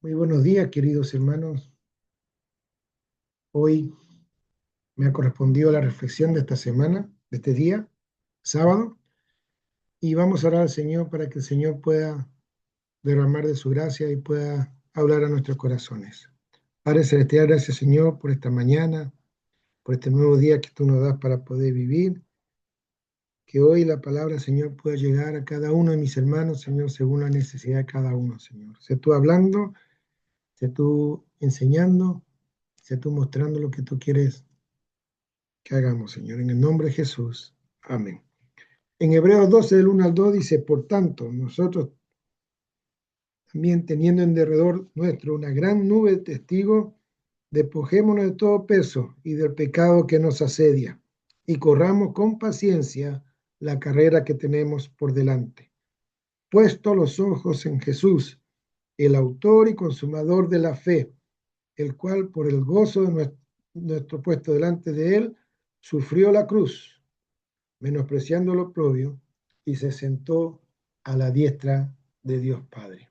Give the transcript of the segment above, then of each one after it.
Muy buenos días, queridos hermanos. Hoy me ha correspondido la reflexión de esta semana, de este día, sábado, y vamos a orar al Señor para que el Señor pueda derramar de su gracia y pueda hablar a nuestros corazones. Padre Celestial, gracias, Señor, por esta mañana, por este nuevo día que tú nos das para poder vivir. Que hoy la palabra, Señor, pueda llegar a cada uno de mis hermanos, Señor, según la necesidad de cada uno, Señor. Sé tú hablando, sé tú enseñando, sé tú mostrando lo que tú quieres que hagamos, Señor, en el nombre de Jesús. Amén. En Hebreos 12, del 1 al 2 dice, por tanto, nosotros también teniendo en derredor nuestro una gran nube de testigos, despojémonos de todo peso y del pecado que nos asedia, y corramos con paciencia la carrera que tenemos por delante. Puesto los ojos en Jesús, el autor y consumador de la fe, el cual por el gozo de nuestro puesto delante de él, sufrió la cruz, menospreciando lo oprobio, y se sentó a la diestra de Dios Padre.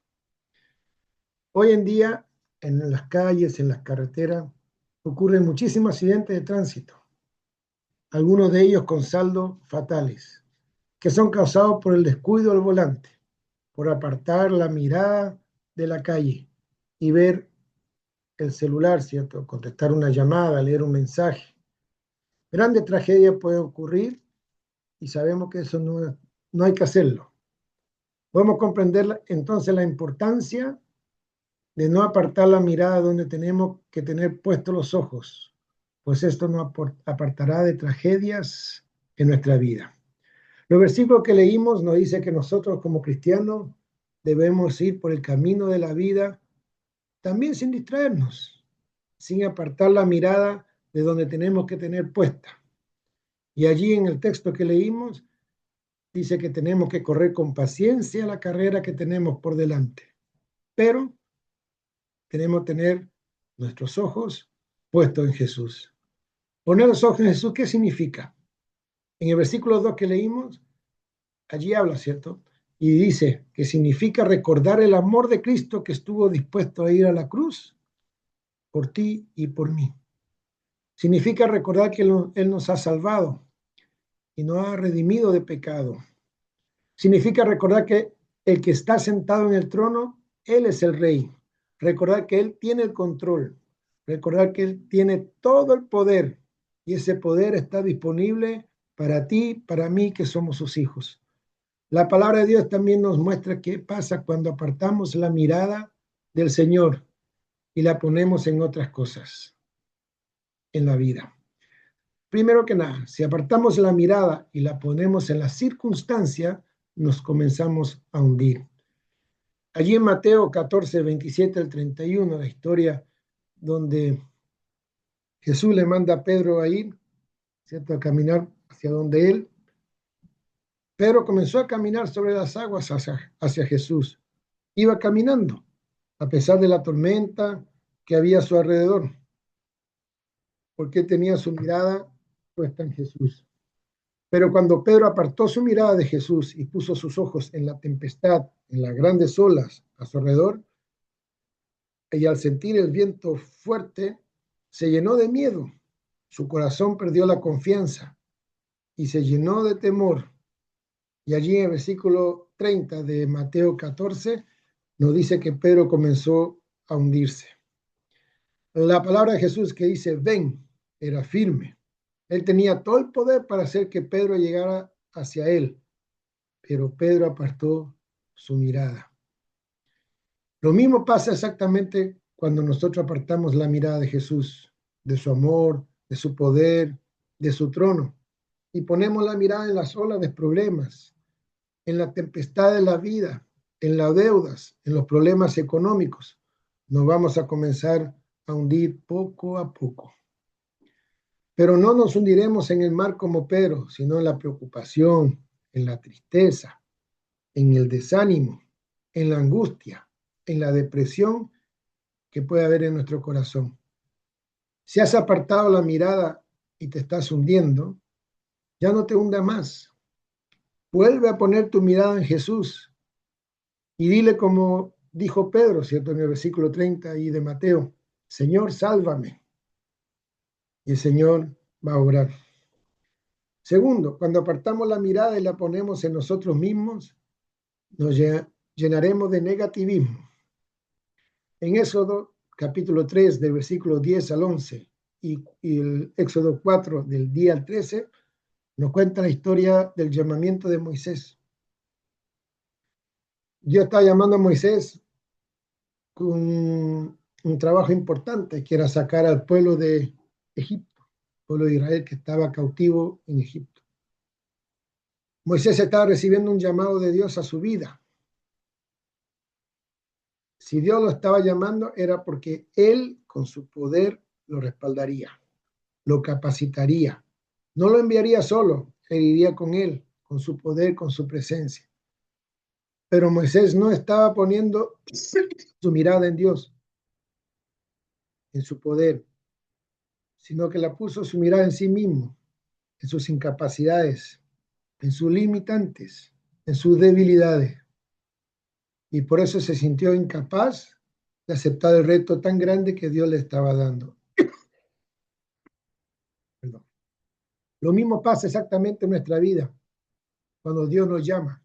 Hoy en día, en las calles, en las carreteras, ocurren muchísimos accidentes de tránsito, algunos de ellos con saldos fatales, que son causados por el descuido del volante, por apartar la mirada de la calle y ver el celular, ¿cierto? Contestar una llamada, leer un mensaje. Grandes tragedias pueden ocurrir y sabemos que eso no hay que hacerlo. Podemos comprender entonces la importancia de no apartar la mirada donde tenemos que tener puestos los ojos, pues esto nos apartará de tragedias en nuestra vida. Los versículos que leímos nos dice que nosotros como cristianos debemos ir por el camino de la vida también sin distraernos, sin apartar la mirada de donde tenemos que tener puesta. Y allí en el texto que leímos dice que tenemos que correr con paciencia la carrera que tenemos por delante, pero tenemos que tener nuestros ojos puestos en Jesús. Poner los ojos en Jesús, ¿qué significa? En el versículo 2 que leímos, allí habla, ¿cierto? Y dice que significa recordar el amor de Cristo que estuvo dispuesto a ir a la cruz por ti y por mí. Significa recordar que Él nos ha salvado y nos ha redimido de pecado. Significa recordar que el que está sentado en el trono, Él es el rey. Recordar que Él tiene el control. Recordar que Él tiene todo el poder. Y ese poder está disponible para ti, para mí, que somos sus hijos. La palabra de Dios también nos muestra qué pasa cuando apartamos la mirada del Señor y la ponemos en otras cosas en la vida. Primero que nada, si apartamos la mirada y la ponemos en la circunstancia, nos comenzamos a hundir. Allí en Mateo 14, 27 al 31, la historia donde Jesús le manda a Pedro a ir, ¿cierto?, a caminar hacia donde él. Pedro comenzó a caminar sobre las aguas hacia Jesús. Iba caminando, a pesar de la tormenta que había a su alrededor, porque tenía su mirada puesta en Jesús. Pero cuando Pedro apartó su mirada de Jesús y puso sus ojos en la tempestad, en las grandes olas a su alrededor, y al sentir el viento fuerte, se llenó de miedo. Su corazón perdió la confianza y se llenó de temor. Y allí en el versículo 30 de Mateo 14 nos dice que Pedro comenzó a hundirse. La palabra de Jesús que dice, ven, era firme. Él tenía todo el poder para hacer que Pedro llegara hacia él, pero Pedro apartó su mirada. Lo mismo pasa exactamente cuando nosotros apartamos la mirada de Jesús, de su amor, de su poder, de su trono, y ponemos la mirada en las olas de problemas, en la tempestad de la vida, en las deudas, en los problemas económicos. Nos vamos a comenzar a hundir poco a poco. Pero no nos hundiremos en el mar como Pedro, sino en la preocupación, en la tristeza, en el desánimo, en la angustia, en la depresión que puede haber en nuestro corazón. Si has apartado la mirada y te estás hundiendo, ya no te hunda más. Vuelve a poner tu mirada en Jesús y dile como dijo Pedro, ¿cierto? En el versículo 30 ahí de Mateo, Señor, sálvame. Y el Señor va a obrar. Segundo, cuando apartamos la mirada y la ponemos en nosotros mismos, nos llenaremos de negativismo. En Éxodo capítulo 3, del versículo 10 al 11, y el Éxodo 4, del 10 al 13, nos cuenta la historia del llamamiento de Moisés. Dios está llamando a Moisés con un trabajo importante, que era sacar al pueblo de Egipto, el pueblo de Israel que estaba cautivo en Egipto. Moisés estaba recibiendo un llamado de Dios a su vida. Si Dios lo estaba llamando era porque Él con su poder lo respaldaría, lo capacitaría. No lo enviaría solo, Él iría con Él, con su poder, con su presencia. Pero Moisés no estaba poniendo su mirada en Dios, en su poder, sino que la puso su mirada en sí mismo, en sus incapacidades, en sus limitantes, en sus debilidades. Y por eso se sintió incapaz de aceptar el reto tan grande que Dios le estaba dando. Perdón. Lo mismo pasa exactamente en nuestra vida, cuando Dios nos llama,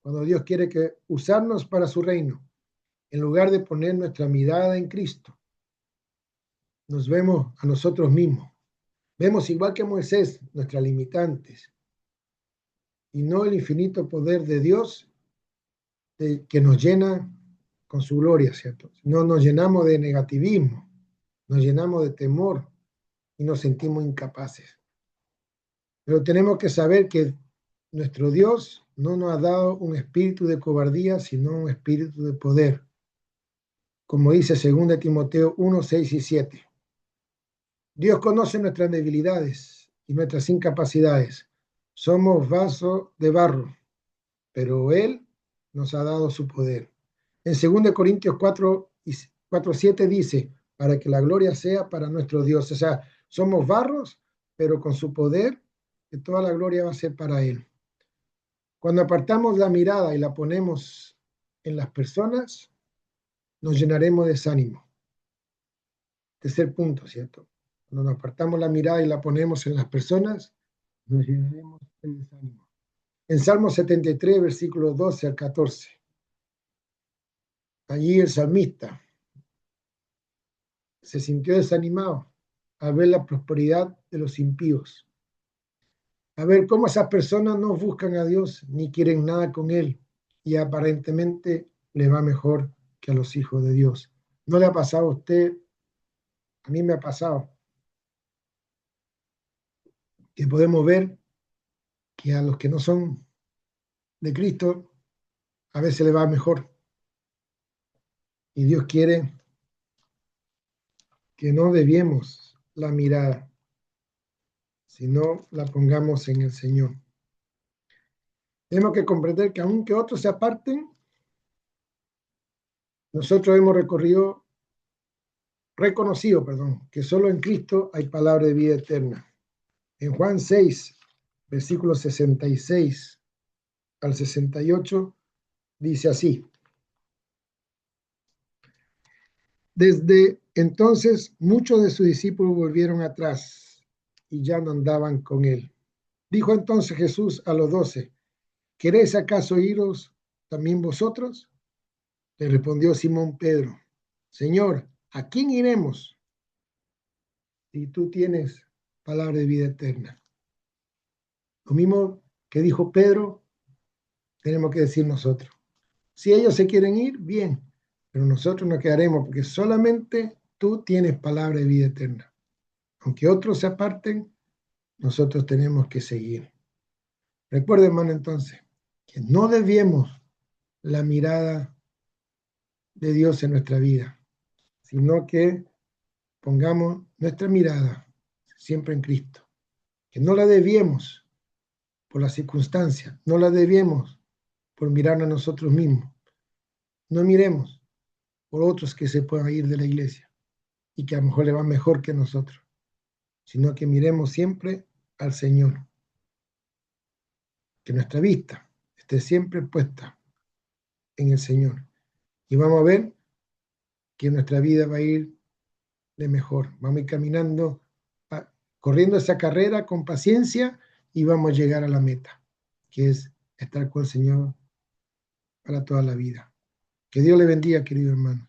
cuando Dios quiere usarnos para su reino. En lugar de poner nuestra mirada en Cristo, nos vemos a nosotros mismos. Vemos igual que Moisés nuestras limitantes y no el infinito poder de Dios que nos llena con su gloria, ¿cierto? No nos llenamos de negativismo, nos llenamos de temor y nos sentimos incapaces. Pero tenemos que saber que nuestro Dios no nos ha dado un espíritu de cobardía, sino un espíritu de poder, como dice 2 Timoteo 1, 6 y 7. Dios conoce nuestras debilidades y nuestras incapacidades. Somos vasos de barro, pero Él nos ha dado su poder. En 2 Corintios 4, 7 dice, para que la gloria sea para nuestro Dios. O sea, somos barros, pero con su poder, que toda la gloria va a ser para Él. Cuando apartamos la mirada y la ponemos en las personas, nos llenaremos de desánimo. Tercer punto, ¿cierto? Cuando nos apartamos la mirada y la ponemos en las personas, nos llenaremos de desánimo. En Salmo 73, versículos 12 al 14, allí el salmista se sintió desanimado al ver la prosperidad de los impíos, a ver cómo esas personas no buscan a Dios ni quieren nada con Él y aparentemente le va mejor que a los hijos de Dios. ¿No le ha pasado a usted? A mí me ha pasado que podemos ver que a los que no son de Cristo a veces le va mejor. Y Dios quiere que no desviemos la mirada, sino la pongamos en el Señor. Tenemos que comprender que aunque otros se aparten, nosotros hemos reconocido, que solo en Cristo hay palabra de vida eterna. En Juan 6, versículos 66 al 68, dice así: desde entonces muchos de sus discípulos volvieron atrás y ya no andaban con él. Dijo entonces Jesús a los 12, ¿queréis acaso iros también vosotros? Le respondió Simón Pedro, Señor, ¿a quién iremos si tú tienes palabra de vida eterna? Lo mismo que dijo Pedro, tenemos que decir nosotros. Si ellos se quieren ir, bien, pero nosotros nos quedaremos porque solamente tú tienes palabra de vida eterna. Aunque otros se aparten, nosotros tenemos que seguir. Recuerden, hermano, entonces, que no desviemos la mirada de Dios en nuestra vida, sino que pongamos nuestra mirada siempre en Cristo. Que no la desviemos por las circunstancias, no la desviemos por mirarnos a nosotros mismos. No miremos por otros que se puedan ir de la iglesia y que a lo mejor le va mejor que nosotros, sino que miremos siempre al Señor. Que nuestra vista esté siempre puesta en el Señor. y vamos a ver que nuestra vida va a ir de mejor. Vamos a ir caminando, corriendo esa carrera con paciencia y vamos a llegar a la meta, que es estar con el Señor para toda la vida. Que Dios le bendiga, querido hermano.